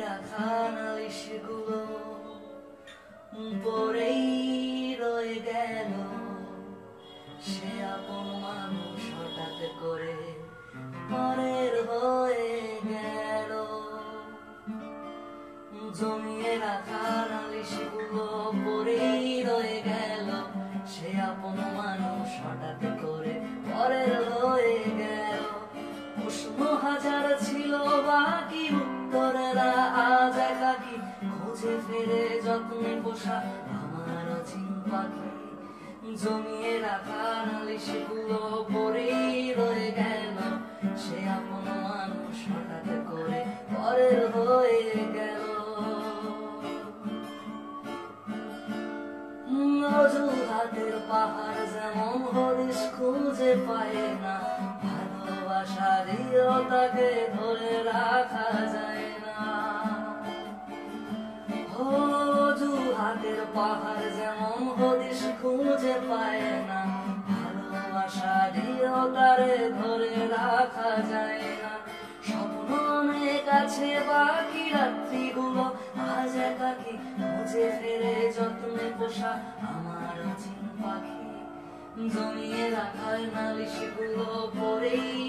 রাখা নালিশগুলো পরেই রয়ে গেল। সে আপন মানুষ হঠাৎ করে পরের হয়ে গেল। জমিয়ে রাখা নালিশগুলো পরেই রয়ে গেল। সে আপন মানুষ হঠাৎ করে পরের হয়ে গেল। প্রশ্ন হাজার ছিল বাকি, উত্তরেরা আজ একাকী। খুঁজে ফেরে যত্নে পোষা আমার অচিন পাখি। জমিয়ে রাখা নালিশগুলো পরেই রয়ে গেল। সে আপন মানুষ হঠাৎ করে পরের হয়ে গেল। অজুহাতের পাহাড় যেমন হরিশ খুঁজে পায় না, ভালোবাসারও তাকে ধরে রাখা যায় না। অজুহাতের পাহাড় যেমন হরিশ খুঁজে পায় না, ভালোবাসারও তারে ধরে রাখা যায় না। স্বপ্ন অনেক আছে বাকি, রাত্রিগুলো আজ একাকী। খুঁজে ফেরে যত্নে পোষা আমার অচিন পাখি। জমিয়ে রাখার নালিশগুলো পরেই